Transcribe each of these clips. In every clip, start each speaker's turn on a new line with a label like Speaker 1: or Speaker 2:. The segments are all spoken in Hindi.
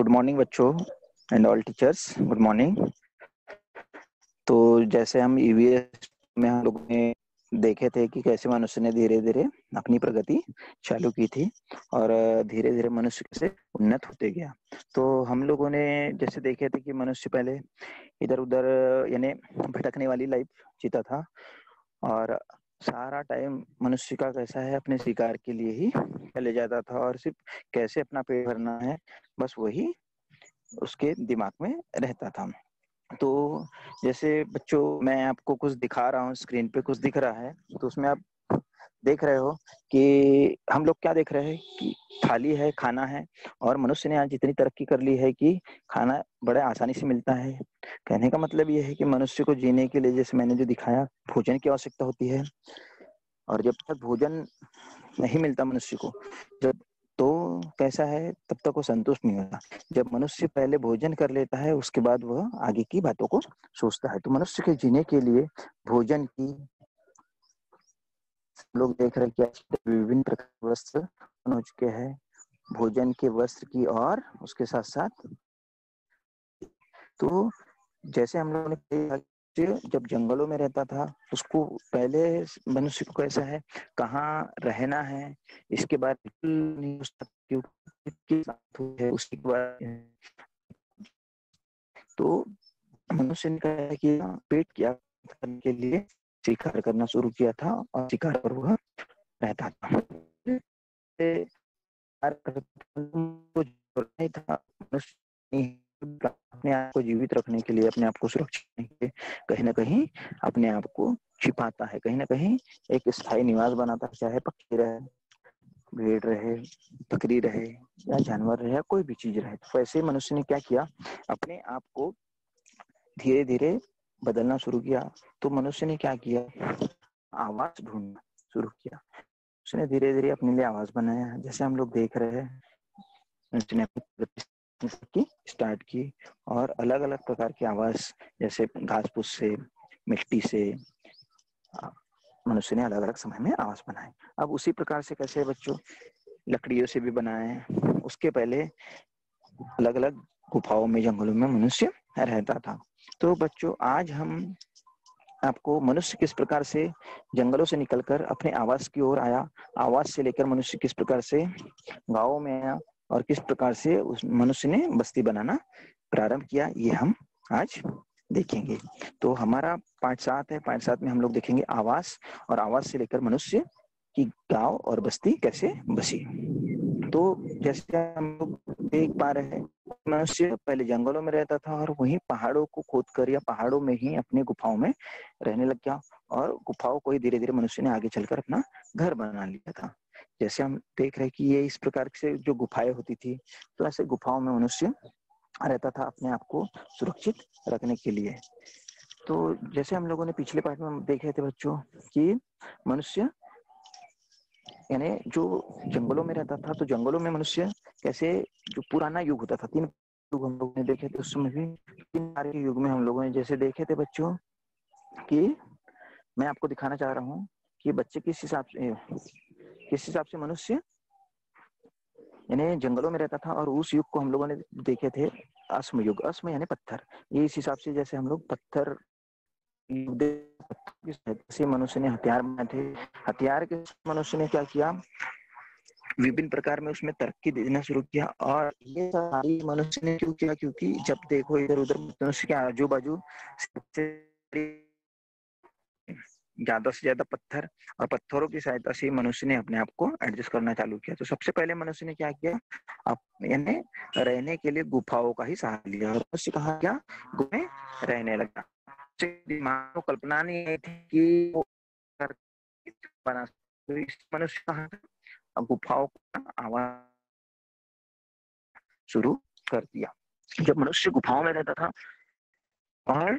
Speaker 1: गुड मॉर्निंग बच्चों and all teachers, good morning. तो जैसे हम ईवीएस में हम लोगों ने देखे थे कि कैसे मनुष्य ने धीरे धीरे अपनी प्रगति चालू की थी और धीरे धीरे मनुष्य कैसे उन्नत होते गया। तो हम लोगों ने जैसे देखे थे कि मनुष्य पहले इधर उधर यानी भटकने वाली लाइफ जीता था और सारा टाइम मनुष्य का कैसा है अपने शिकार के लिए ही चले जाता था और सिर्फ कैसे अपना पेट भरना है बस वही उसके दिमाग में रहता था। तो जैसे बच्चों मैं आपको कुछ दिखा रहा हूँ, स्क्रीन पे कुछ दिख रहा है तो उसमें आप देख रहे हो कि हम लोग क्या देख रहे हैं कि थाली है, खाना है और मनुष्य ने आज इतनी तरक्की कर ली है कि खाना बड़े आसानी से मिलता है। कहने का मतलब ये है कि मनुष्य को जीने के लिए जैसे मैंने जो दिखाया भोजन की आवश्यकता होती है और जब तक भोजन नहीं मिलता मनुष्य को जब तो कैसा है तब तक वो संतुष्ट नहीं होता। जब मनुष्य पहले भोजन कर लेता है उसके बाद वह आगे की बातों को सोचता है। तो मनुष्य के जीने के लिए भोजन की लोग देख रहे हैं कि विभिन्न प्रकार के वस्त्र हो चुके हैं, भोजन के वस्त्र की और उसके साथ साथ तो जैसे हम लोगों ने कहा जब जंगलों में रहता था उसको पहले मनुष्य को कैसा है कहाँ रहना है इसके बाद नहीं है उसके बाद तो मनुष्य ने कहा कि पेट की करने के लिए शिकार करना शुरू किया था और शिकार पर वह रहता था। नहीं था अपने आप को जीवित रखने के लिए, अपने आप को सुरक्षित रखने के लिए कहीं ना कहीं अपने आप को छिपाता है, कहीं ना कहीं एक स्थायी निवास बनाता है, चाहे पक्षी रहे, भेड़ रहे, बकरी रहे या जानवर रहे या कोई भी चीज रहे। तो वैसे मनुष्य ने क्या किया, अपने आप को धीरे धीरे बदलना शुरू किया। तो मनुष्य ने क्या किया, आवाज ढूंढना शुरू किया। उसने धीरे धीरे अपने लिए आवाज बनाया। जैसे हम लोग देख रहे हैं उसने की स्टार्ट की और अलग अलग प्रकार की आवाज जैसे घास फूस से, मिट्टी से मनुष्य ने अलग अलग समय में आवाज बनाए। अब उसी प्रकार से कैसे बच्चों लकड़ियों से भी बनाए। उसके पहले अलग अलग गुफाओं में, जंगलों में मनुष्य रहता था। तो बच्चों आज हम आपको मनुष्य किस प्रकार से जंगलों से निकलकर अपने आवास की ओर आया, आवास से लेकर मनुष्य किस प्रकार से गांवों में आया और किस प्रकार से उस मनुष्य ने बस्ती बनाना प्रारंभ किया, ये हम आज देखेंगे। तो हमारा पार्ट 7 है। पार्ट 7 में हम लोग देखेंगे आवास और आवास से लेकर मनुष्य की गांव और बस्ती कैसे बसी। तो जैसे हम लोग देख पा रहे हैं मनुष्य पहले जंगलों में रहता था और वहीं पहाड़ों को खोदकर या पहाड़ों में ही अपने गुफाओं में रहने लग गया और गुफाओं को ही धीरे धीरे मनुष्य ने आगे चलकर अपना घर बना लिया था। जैसे हम देख रहे हैं कि ये इस प्रकार से जो गुफाएं होती थी तो ऐसे गुफाओं में मनुष्य रहता था अपने आप को सुरक्षित रखने के लिए। तो जैसे हम लोगों ने पिछले पार्ट में देखे थे बच्चों कि मनुष्य यानी जो जंगलों में रहता था तो जंगलों में मनुष्य कैसे जो पुराना युग होता था, 3 युग हम लोगों ने देखे थे उसमें भी 3 सारे युग में हम लोगों ने जैसे देखे थे बच्चों कि मैं आपको दिखाना चाह रहा हूँ कि बच्चे किस हिसाब से मनुष्य यानी जंगलों में रहता था और उस युग को हम लोगों ने देखे थे अश्म युग। अश्म यानी पत्थर, ये इस हिसाब से जैसे हम लोग पत्थर से मनुष्य ने हथियार बनाए थे। हथियार के मनुष्य ने क्या किया, विभिन्न प्रकार में उसमें तरक्की देना शुरू किया। और ये सारी मनुष्य ने क्यों किया, क्योंकि जब देखो इधर उधर मनुष्य के आजू बाजू ज्यादा से ज्यादा पत्थर और पत्थरों की सहायता से मनुष्य ने अपने आप को एडजस्ट करना चालू किया। तो सबसे पहले मनुष्य ने क्या किया, यानी रहने के लिए गुफाओं का ही सहारा लिया और मनुष्य कहा क्या, गुफा में रहने लगा। दिमाग को कल्पना नहीं आई थी कि वो बना। तो इस मनुष्य कहा गुफाओं का आवाज शुरू कर दिया। जब मनुष्य गुफाओं में रहता था और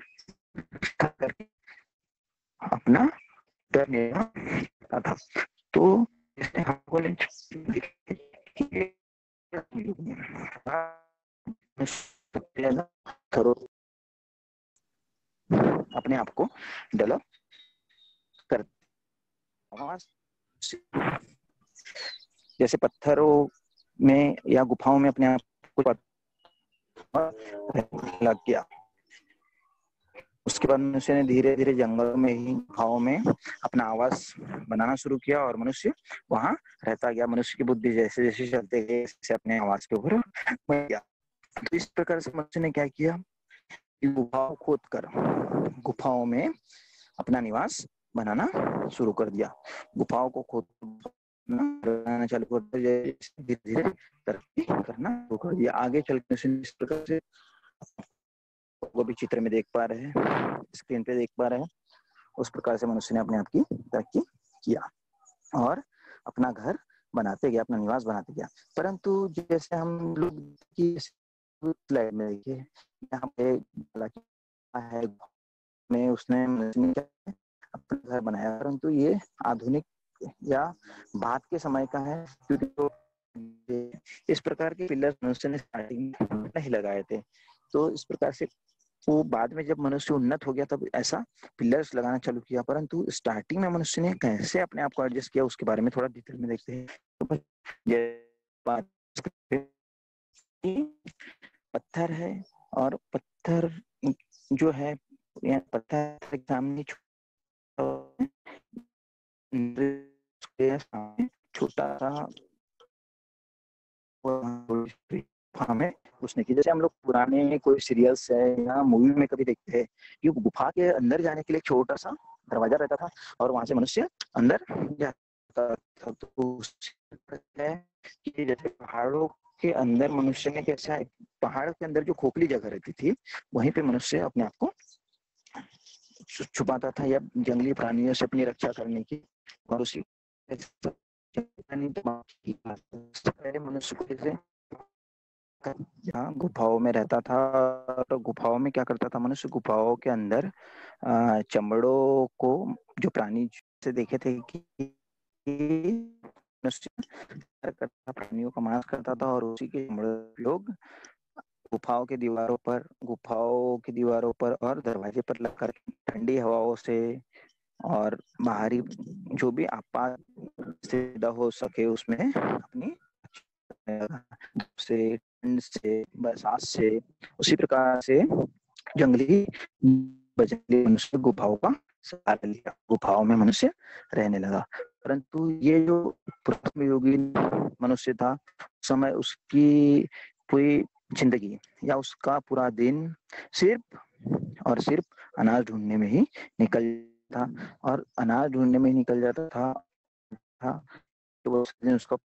Speaker 1: अपना डर निर्माण था। तो इसने हमको करो अपने आप को डेवलप कर, जैसे पत्थरों में या गुफाओं में अपने आप को लग गया। उसके बाद मनुष्य ने धीरे धीरे जंगलों में ही, गुफाओं में अपना आवास बनाना शुरू किया और मनुष्य वहां रहता गया। मनुष्य की बुद्धि जैसे जैसे चलते गए जैसे अपने आवास के ऊपर बन गया। तो इस प्रकार से मनुष्य ने क्या किया कि गुफाओं खोद कर गुफाओं में अपना निवास बनाना शुरू कर दिया। गुफाओं को खोद बनाना चालू कर दिया, धीरे धीरे तरक्की करना शुरू कर दिया। आगे चल के इस प्रकार से वो भी चित्र में देख पा रहे हैं, स्क्रीन पे देख पा रहे हैं, उस प्रकार से मनुष्य ने अपने आप की तरक्की किया और अपना घर बनाते गया, अपना निवास बनाते गया। परंतु जैसे हम लोग की स्लाइड में देखिए, यहाँ पे है में उसने अपना घर बनाया, परंतु ये आधुनिक या बाद के समय का है, क्योंकि इस प्रकार के पिलर मनुष्य ने स्टार्टिंग में नहीं लगाए थे। तो इस प्रकार से वो बाद में जब मनुष्य उन्नत हो गया तब ऐसा पिलर्स लगाना चालू किया, परंतु स्टार्टिंग में मनुष्य ने कैसे अपने आप को एडजस्ट किया उसके बारे में थोड़ा डिटेल में देखते हैं। तो पत्थर है और पत्थर जो है पत्थर के सामने छोटा सा हमें उसने की, जैसे हम लोग पुराने कोई सीरियल्स है या मूवी में कभी देखते हैं कि गुफा के अंदर जाने के लिए छोटा सा दरवाजा रहता था और वहां से मनुष्य अंदर जाता था। तो है कि जैसे पहाड़ों के अंदर मनुष्य ने कैसा, पहाड़ के अंदर जो खोखली जगह रहती थी वहीं पे मनुष्य अपने आप को छुपाता था या जंगली प्राणियों से अपनी रक्षा करने की, और उसी मनुष्य को जैसे गुफाओं में रहता था। तो गुफाओं में क्या करता था मनुष्य, गुफाओं के अंदर चमड़ों को, जो प्राणी से देखे थे कि मनुष्य प्राणियों का मांस करता था और उसी के चमड़े लोग गुफाओं की दीवारों पर और दरवाजे पर लगकर ठंडी हवाओं से और बाहरी जो भी आपात से हो सके उसमें अपनी से, ठंड से, बरसात से, उसी प्रकार से जंगली मनुष्य गुफाओं का सहारा लिया, गुफाओं में मनुष्य रहने लगा। परंतु ये जो पुरातन युगीन मनुष्य था, समय उसकी पूरी जिंदगी या उसका पूरा दिन सिर्फ और सिर्फ अनाज ढूंढने में ही निकल था, और अनाज ढूंढने में ही निकल जाता था। तो वो उसका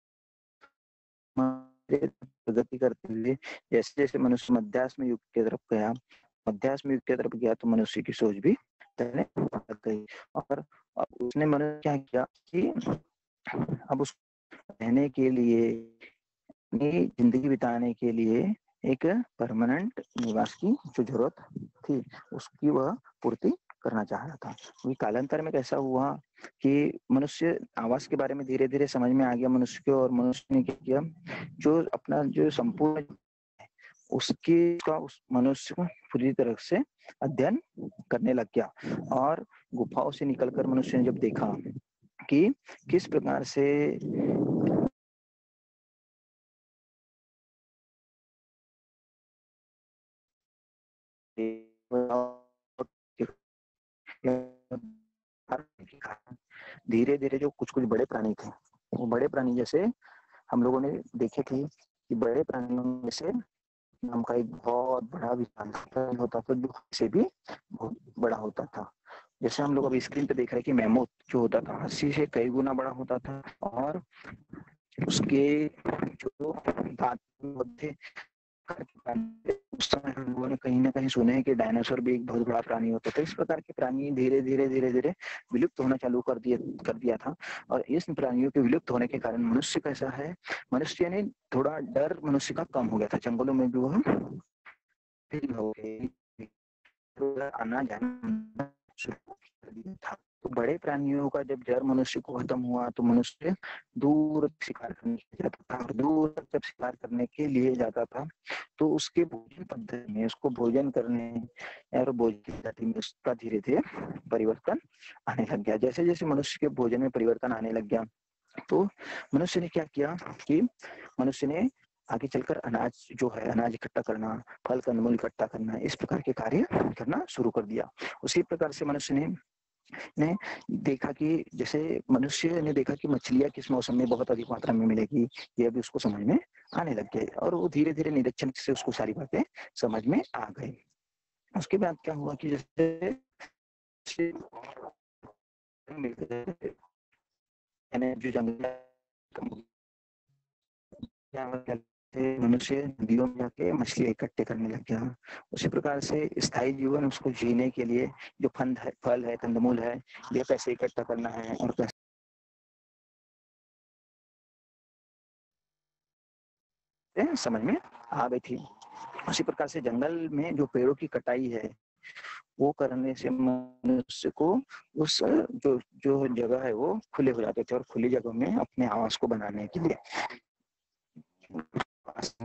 Speaker 1: प्रगति करते हुए जैसे जैसे मनुष्य मध्याश्म युग की तरफ गया, मध्याश्म युग की तरफ गया तो मनुष्य की सोच भी बढ़ गई, और उसने मनुष्य क्या किया कि अब उस रहने के लिए, अपनी जिंदगी बिताने के लिए एक परमानेंट निवास की जो जरूरत थी उसकी वह पूर्ति करना चाह रहा था। वही कालांतर में कैसा हुआ कि मनुष्य आवास के बारे में धीरे धीरे समझ में आ गया मनुष्य को, और मनुष्य ने क्या किया, जो अपना जो संपूर्ण उसकी का उस मनुष्य को पूरी तरह से अध्ययन करने लग गया। और गुफाओं से निकलकर मनुष्य ने जब देखा कि किस प्रकार से धीरे धीरे जो कुछ कुछ बड़े प्राणी थे, वो बड़े प्राणी जैसे हम लोगों ने देखे थे कि बड़े प्राणियों में से नाम का एक बहुत बड़ा विशाल होता था जो से भी बहुत बड़ा होता था। जैसे हम लोग अभी स्क्रीन पे देख रहे हैं कि मैमोथ जो होता था हाथी से कई गुना बड़ा होता था, और उसके जो दांत थे, उस समय हम लोगों ने कहीं ना कहीं सुने हैं कि डायनासोर भी एक बहुत बड़ा प्राणी होता था। इस प्रकार के प्राणी धीरे धीरे विलुप्त होना चालू कर दिया था। और इस प्राणियों के विलुप्त होने के कारण मनुष्य कैसा है, मनुष्य ने थोड़ा डर मनुष्य का कम हो गया था, जंगलों में भी वह हो गए, आना जाना शुरू कर दिया था। तो बड़े प्राणियों का जब डर मनुष्य को खत्म हुआ तो मनुष्य दूर शिकार करने जाता था, और दूर तक जब शिकार करने के लिए जाता था तो उसके भोजन पद्धति में, उसको भोजन करने और भोजन पद्धति में उसका धीरे धीरे परिवर्तन आने लग गया। जैसे जैसे मनुष्य के भोजन में परिवर्तन आने लग गया तो मनुष्य ने क्या किया कि मनुष्य ने आगे चलकर अनाज जो है, अनाज इकट्ठा करना, फल कंदमूल इकट्ठा करना, इस प्रकार के कार्य करना शुरू कर दिया। उसी प्रकार से मनुष्य ने देखा कि जैसे मनुष्य ने देखा कि मछलियां किस मौसम में बहुत अधिक मात्रा में मिलेगी, ये अभी उसको समझ में आने लग गए और वो धीरे धीरे निरीक्षण से उसको सारी बातें समझ में आ गई। उसके बाद क्या हुआ कि जैसे जो जंगल मनुष्य नदियों में जाके मछली इकट्ठे करने लग गया। उसी प्रकार से स्थायी जीवन उसको जीने के लिए जो फल है कंदमूल है, ये पैसे इकट्ठा करना है और पैसे समझ में आ गई थी। उसी प्रकार से जंगल में जो पेड़ों की कटाई है वो करने से मनुष्य को उस जो जो जगह है वो खुले हो जाते थे और खुली जगह में अपने आवास को बनाने के लिए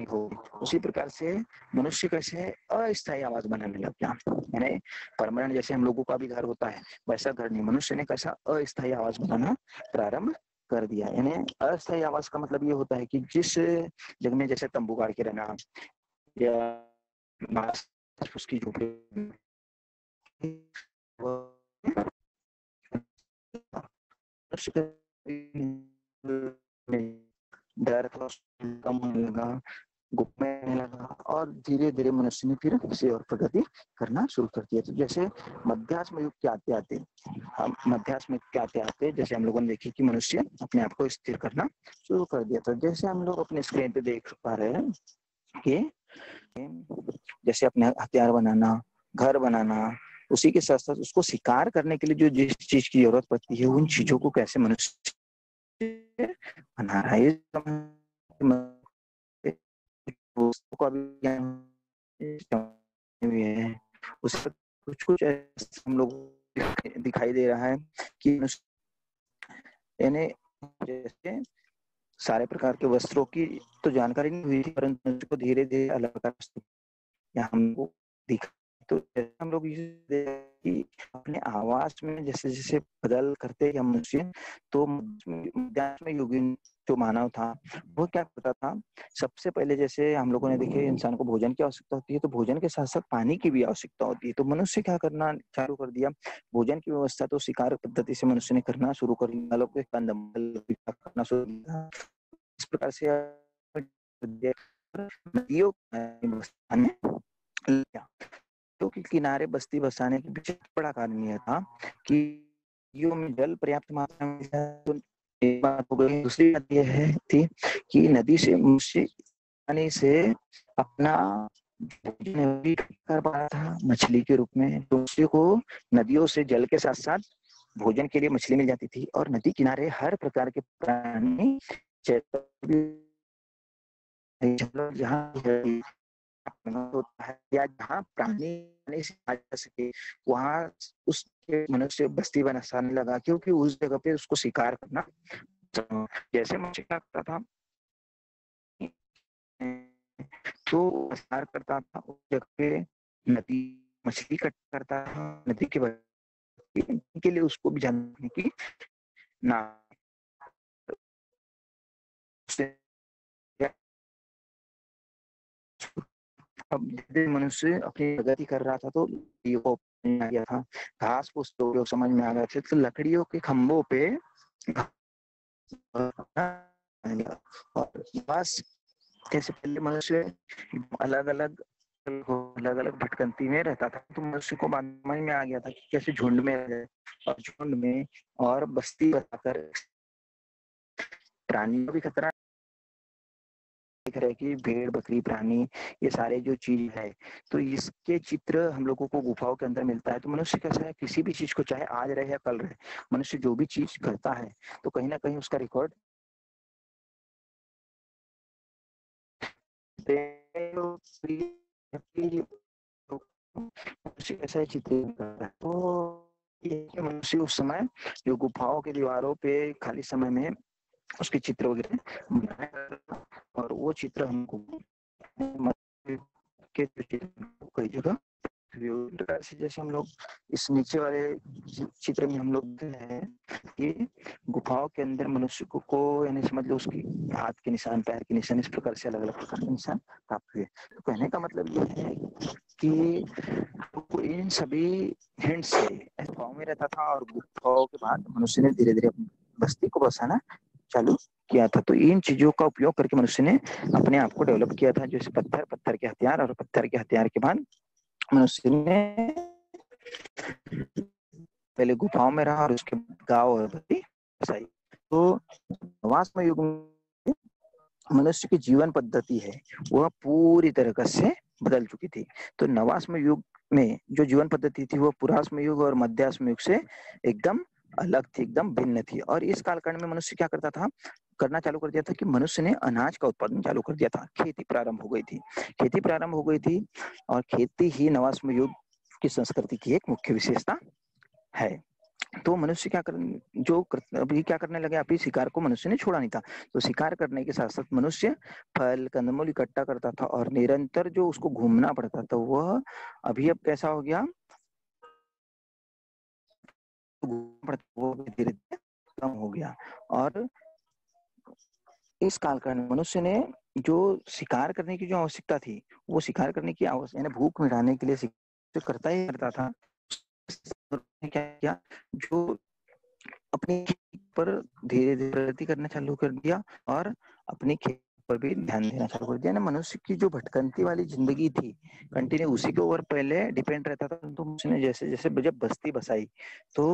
Speaker 1: हो। उसी प्रकार से मनुष्य कैसे अस्थायी आवास बनाने लग गया, यानी परमानेंट जैसे हम लोगों का भी घर होता है वैसा घर नहीं, मनुष्य ने कैसा अस्थायी आवास बनाना प्रारंभ कर दिया। यानी अस्थायी आवास का मतलब ये होता है कि जिस जगह में जैसे तंबू गाड़ के रहना या उसकी झोपड़ी डर कम होने लगा, घुटने लगा और धीरे धीरे मनुष्य ने फिर से और प्रगति करना शुरू कर दिया। तो जैसे मध्यात्म युग के आते आते मध्यात्म युग के आते आते जैसे हम लोगों ने देखी कि मनुष्य अपने आप को स्थिर करना शुरू कर दिया। तो जैसे हम लोग अपने स्क्रीन पे देख पा रहे हैं कि जैसे अपने हथियार बनाना, घर बनाना, उसी के साथ साथ उसको शिकार करने के लिए जो जिस चीज की जरूरत पड़ती है उन चीजों को कैसे मनुष्य बना रहा है, उससे कुछ कुछ हम लोग दिखाई दे रहा है कि यानी जैसे सारे प्रकार के वस्त्रों की तो जानकारी नहीं हुई थी, परंतु उसको धीरे धीरे अलग हमको दिखा। तो जैसे हम लोग कि अपने आवास में जैसे जैसे बदल करते हैं मनुष्य, तो मध्यात्म युगीन जो मानव था वो क्या करता था, सबसे पहले जैसे हम लोगों ने देखे इंसान को भोजन की आवश्यकता होती है, तो भोजन के साथ साथ पानी की भी आवश्यकता होती है। तो मनुष्य क्या करना चालू कर दिया, भोजन की व्यवस्था तो शिकार पद्धति से मनुष्य ने करना शुरू कर दिया, करना शुरू किया। इस प्रकार से नदियों तो के किनारे बस्ती बसाने के पीछे बड़ा कारण यह था कि नदियों में जल पर्याप्त मात्रा में। एक बात हो गई, दूसरी बात यह है थी कि नदी से मनुष्य पानी से अपना भोजन भी कर पा रहा था मछली के रूप में। मनुष्य को नदियों से जल के साथ साथ भोजन के लिए मछली मिल जाती थी और नदी किनारे हर प्रकार के प्राणी जहाँ होता है या जहाँ प्राणी से आ जा सके वहाँ उस मनुष्य बस्ती बनाने लगा, क्योंकि उस जगह पे उसको शिकार करना जैसे मनुष्य करता था तो शिकार करता था उस जगह पे नदी मछली कट करता था, नदी के लिए उसको भी जानने की ना अब मनुष्य अपनी प्रगति कर रहा था तो आ गया था, घास फूस तो समझ में आ गया था, तो लकड़ियों के खंभों पे और बस कैसे पहले मनुष्य अलग अलग भटकंती में रहता था, तो मनुष्य को समझ में आ गया था कि कैसे झुंड में रहे और झुंड में और बस्ती बनाकर प्राणियों भी खतरा दिख रहा है कि भेड़ बकरी प्राणी ये सारे जो चीज है, तो इसके चित्र हम लोगों को गुफाओं के अंदर मिलता है। तो मनुष्य कैसा है, किसी भी चीज को चाहे आज रहे या कल रहे, मनुष्य जो भी चीज करता है तो कहीं ना कहीं उसका रिकॉर्ड मनुष्य कैसा है चित्रित करता है। तो ये मनुष्य उस समय जो गुफाओं की दीवारों पे खाली समय में उसके चित्र वगैरह बनाया और वो चित्र हमको के कई जगह प्रकार से जैसे हम लोग इस नीचे वाले चित्र में हम लोग देख रहे हैं कि गुफाओं के अंदर मनुष्य को यानी समझ लो उसकी हाथ के निशान, पैर के निशान, इस प्रकार से अलग अलग प्रकार के निशान प्राप्त हुए। तो कहने का मतलब ये है कि इन सभी हिंट से गुफाओं में रहता था और गुफाओं के बाद मनुष्य ने धीरे धीरे अपनी बस्ती को बसाना चालू किया था। तो इन चीजों का उपयोग करके मनुष्य ने अपने आप को डेवलप किया था, जैसे पत्थर, पत्थर के हथियार, और पत्थर के हथियार के बाद मनुष्य ने पहले गुफाओं में रहा और उसके गांव और बस्ती बसाई। तो नवाश्म युग में मनुष्य की जीवन पद्धति है वह पूरी तरह से बदल चुकी थी। तो नवाश्म युग में जो जीवन पद्धति थी वो पुराश्म युग और मध्याश्म युग से एकदम अलग थी, एकदम भिन्न थी। और इस कालखंड में मनुष्य क्या करता था, करना चालू कर दिया था कि मनुष्य ने अनाज का उत्पादन चालू कर दिया था। खेती प्रारंभ हो गई थी, खेती प्रारंभ हो गई थी और खेती ही नवाश्म युग की संस्कृति की एक मुख्य विशेषता है। तो मनुष्य अभी क्या करने लगे, अभी शिकार को मनुष्य ने छोड़ा नहीं था। तो शिकार करने के साथ साथ मनुष्य फल कंदमूल इकट्ठा करता था और निरंतर जो उसको घूमना पड़ता था वह अभी अब कैसा हो गया, वो धीरे धीरे कम हो गया। और इस कालखंड में मनुष्य ने जो शिकार करने की जो आवश्यकता थी, वो शिकार करने की आवश्यकता यानी भूख मिटाने के लिए शिकार करता ही करता था। क्या किया, जो अपनी खेती पर धीरे धीरे प्रगति करना चालू कर दिया और अपनी खेती पर भी ध्यान देना चालू कर दिया ना। मनुष्य की जो भटकंती वाली जिंदगी थी कंटिन्यू उसी के ऊपर पहले डिपेंड रहता था। तो उसने जैसे जैसे जब बस्ती बसाई तो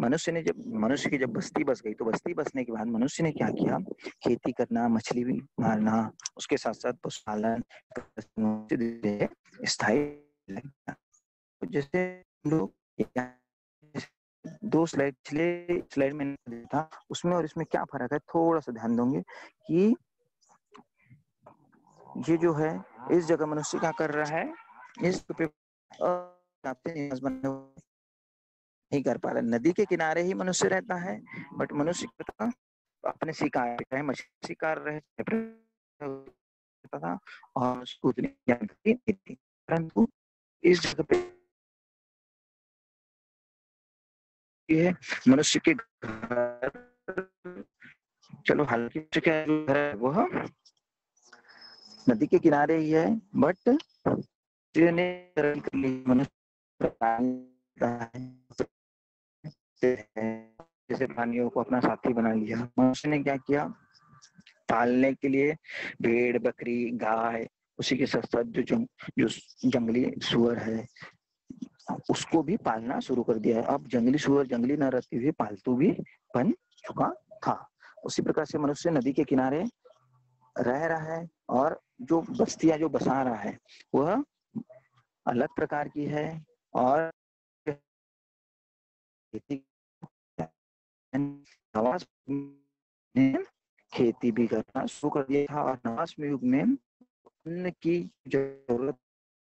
Speaker 1: मनुष्य की जब बस्ती बस गई तो बस्ती बसने के बाद मनुष्य ने क्या किया, खेती करना, मछली भी मारना, उसके साथ साथ पशुपालन स्थायी। जैसे लोग दो स्लाइड पिछले स्लाइड में था उसमें और इसमें क्या फर्क है, थोड़ा सा ध्यान दोगे कि ये जो है इस जगह मनुष्य क्या कर रहा है, इस पे नहीं कर पा रहा। नदी के किनारे ही मनुष्य रहता है बट मनुष्य अपने शिकार चाहे मछली शिकार रहे था और उसको उतनी जानकारी नहीं थी, परंतु इस जगह पे है मनुष्य के घर, चलो हालांकि क्या है वह नदी के किनारे ही है बट जैसे प्राणियों को अपना साथी बना लिया। मनुष्य ने क्या किया, पालने के लिए भेड़, बकरी, गाय, उसी के साथ साथ जो जंगली सुअर है उसको भी पालना शुरू कर दिया है। अब जंगली सुअर जंगली न रहती हुई पालतू भी बन चुका था। उसी प्रकार से मनुष्य नदी के किनारे रह रहा है और जो बस्तियां जो बसा रहा है वह अलग प्रकार की है। और खेती भी करना शुरू कर दिया था और नवाश्म युग में अन्न की जरूरत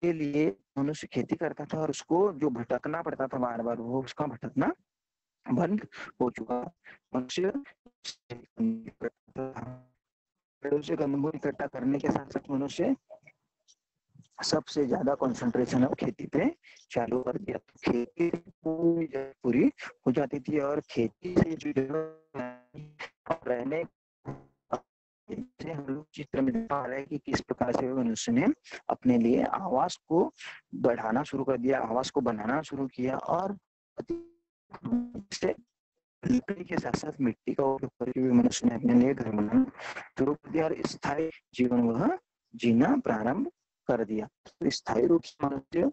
Speaker 1: के लिए मनुष्य खेती करता था और उसको जो भटकना पड़ता था बार बार वो उसका भटकना बंद हो चुका। मनुष्य कंदमूल इकट्ठा करने के साथ साथ मनुष्य सबसे ज्यादा कंसंट्रेशन अब खेती पे चालू कर दिया। खेती पूरी हो जाती थी और खेती से जो रहने से हम लोग चित्र में दिखा रहे हैं कि किस प्रकार से मनुष्य ने अपने लिए आवास को बढ़ाना शुरू कर दिया, आवास को बनाना शुरू किया और लकड़ी के साथ साथ मिट्टी का उपयोग करके भी मनुष्य ने अपने लिए घर बनाना शुरू कर दिया और स्थायी जीवन वह जीना प्रारंभ कर दिया। तो स्थायी रूप से मनुष्य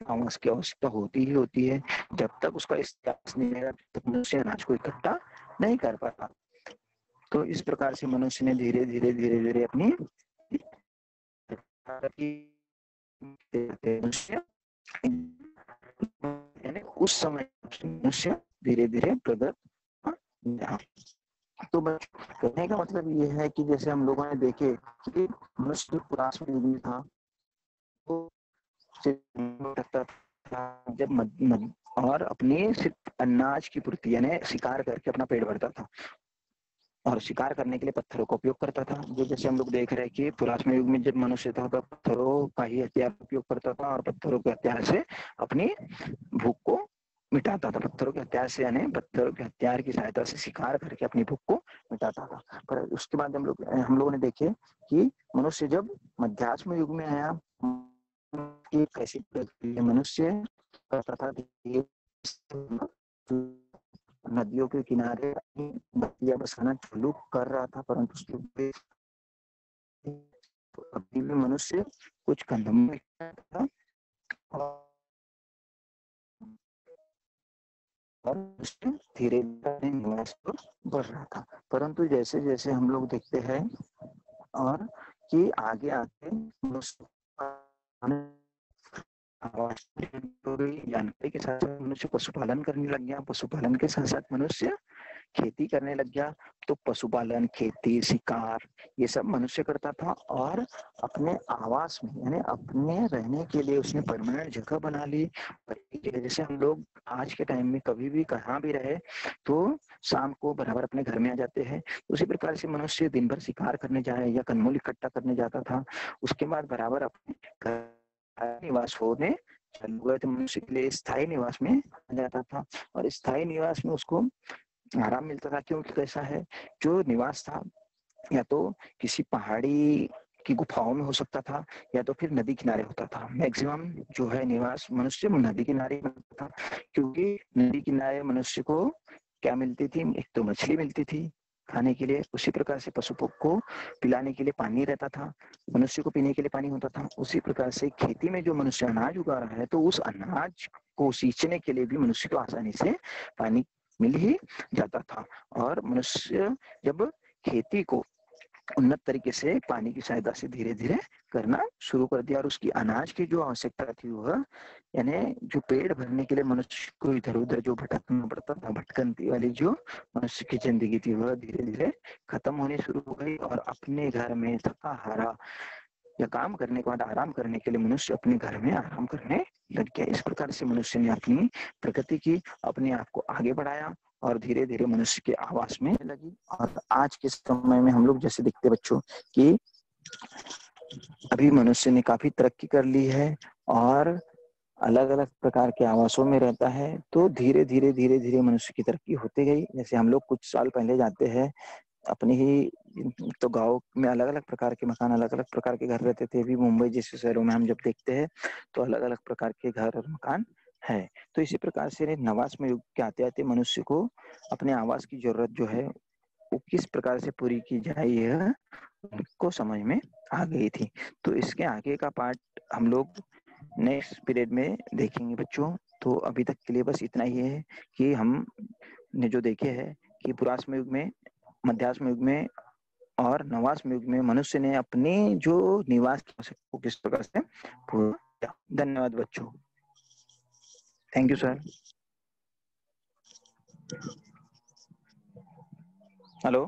Speaker 1: आवास की आवश्यकता होती ही होती है। जब तक उसका इस्तेमाल नहीं रहेगा तब तक मनुष्य अनाज को इकट्ठा नहीं कर पाता। तो इस प्रकार से मनुष्य ने धीरे धीरे अपनी यानी उस समय मनुष्य धीरे धीरे प्रगत। तो कहने का मतलब ये है कि जैसे हम लोगों ने देखे कि मनुष्य पुराने युग में था तो जब और अपनी सिर्फ अनाज की पूर्ति यानी शिकार करके अपना पेट भरता था और शिकार करने के लिए पत्थरों का उपयोग करता था। जो जैसे हम लोग देख रहे हैं कि पुरातन युग में जब मनुष्य था तो पत्थरों का ही हथियार उपयोग करता था और पत्थरों के हथियार से अपनी भूख को मिटाता था। पत्थरों के हथियार से यानी पत्थरों के हथियार की सहायता से शिकार करके अपनी भूख को मिटाता था। पर उसके बाद हम लोगों ने देखे कि मनुष्य जब मध्याह्न युग में आया कि कैसी प्रक्रिया मनुष्य करता था, नदियों के किनारे बस्तियां बसाना चालू कर रहा था, परंतु उसके अभी भी मनुष्य कुछ कदम था और धीरे धीरे निवास पर बढ़ रहा था। परंतु जैसे जैसे हम लोग देखते हैं और कि आगे आके जानकारी के साथ मनुष्य पशुपालन करने लग गया। पशुपालन के साथ साथ मनुष्य खेती करने लग गया। तो पशुपालन, खेती, शिकार ये सब मनुष्य करता था और अपने आवास में यानी अपने रहने के लिए उसने परमानेंट जगह बना ली। जैसे हम लोग आज के टाइम में कभी भी कहाँ भी रहे तो शाम को बराबर अपने घर में आ जाते हैं। उसी प्रकार से मनुष्य दिन भर शिकार करने जाए या कंदमूल इकट्ठा करने जाता था, उसके बाद बराबर अपने घर निवास होने चालू हुए तो मनुष्य के लिए स्थायी निवास में आ जाता था। और स्थायी निवास में उसको आराम मिलता था, क्योंकि कैसा है जो निवास था या तो किसी पहाड़ी की गुफाओं में हो सकता था या तो फिर नदी किनारे होता था। मैक्सिमम जो है निवास मनुष्य नदी किनारे होता था, क्योंकि नदी किनारे मनुष्य को क्या मिलती थी, एक तो मछली मिलती थी खाने के लिए, उसी प्रकार से पशु को पिलाने के लिए पानी रहता था, मनुष्य को पीने के लिए पानी होता था। उसी प्रकार से खेती में जो मनुष्य अनाज उगा रहा है तो उस अनाज को सींचने के लिए भी मनुष्य को आसानी से पानी मिल ही जाता था। और मनुष्य जब खेती को उन्नत तरीके से पानी की सहायता से धीरे धीरे करना शुरू कर दिया और उसकी अनाज की जो आवश्यकता थी वह यानी जो पेड़ भरने के लिए मनुष्य को इधर उधर जो भटकना पड़ता था, भटकंती वाली जो मनुष्य की जिंदगी थी वह धीरे धीरे खत्म होनी शुरू हो गई। और अपने घर में थका हारा या काम करने के बाद आराम करने के लिए मनुष्य अपने घर में आराम करने लग गया। इस प्रकार से मनुष्य ने अपनी प्रगति की, अपने आप को आगे बढ़ाया और धीरे धीरे मनुष्य के आवास में लगी। और आज के समय में हम लोग जैसे देखते बच्चों कि अभी मनुष्य ने काफी तरक्की कर ली है और अलग अलग प्रकार के आवासों में रहता है। तो धीरे धीरे मनुष्य की तरक्की होती गई। जैसे हम लोग कुछ साल पहले जाते हैं अपने ही तो गांव में अलग अलग प्रकार के मकान, अलग अलग प्रकार के घर रहते थे। अभी मुंबई जैसे शहरों में हम जब देखते हैं तो अलग अलग प्रकार के घर और मकान है। तो इसी प्रकार से नवास में युग के आते आते मनुष्य को अपने आवास की जरूरत जो है वो किस प्रकार से पूरी की जाए यह उनको समझ में आ गई थी। तो इसके आगे का पार्ट हम लोग नेक्स्ट पीरियड में देखेंगे बच्चों। तो अभी तक के लिए बस इतना ही है कि हम ने जो देखे है कि पुरातन युग में, मध्याह्न युग में और नवास युग में मनुष्य ने अपने जो निवास को किस प्रकार से पूरा किया। धन्यवाद बच्चों। Thank you sir. हेलो।